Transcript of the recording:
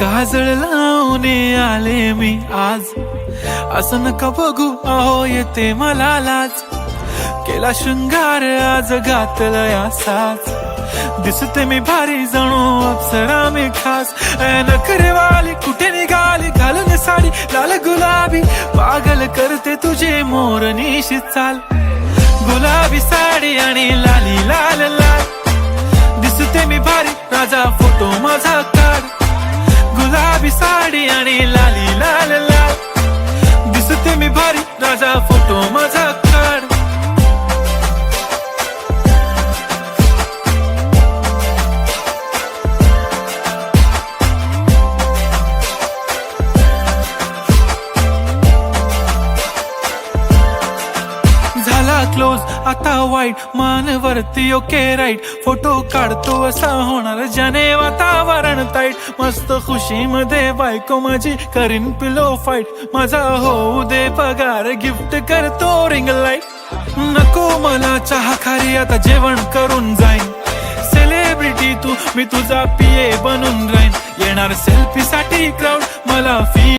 काजळ लावून आले मी आज, असं नका बघू अहो येते मला लाज. केला शृंगार आज घातला असाच, दिसते मी भारी जणू अप्सरा मी खास. नखरेवाली कुठे निघाली घालून साडी लाल गुलाबी, पागल करते तुझे मोरनीशी चाल. गुलाबी साडी आणि लाली लाल लाल, दिसते मी भारी राजा फोटो माझा काढ. गुलाबी साडी आणि लाली लाल लाल, दिसते मी भारी राजा फोटो माझा काढ. झाला क्लोज आता वाईट, मान वरती ओके राईट. फोटो काढतो असा होणार ज्याने वातावरण ताईट. मस्त खुशी मध्ये बायको माझी करीन पिलो फाईट. माझा होऊ दे पगार गिफ्ट करतो रिंग लाईट. नको मला चहा खारी आता जेवण करून जाईन. सेलिब्रिटी तू मी तुझा पिये बनून राहीन. येणार सेल्फी साठी क्राऊड मला फी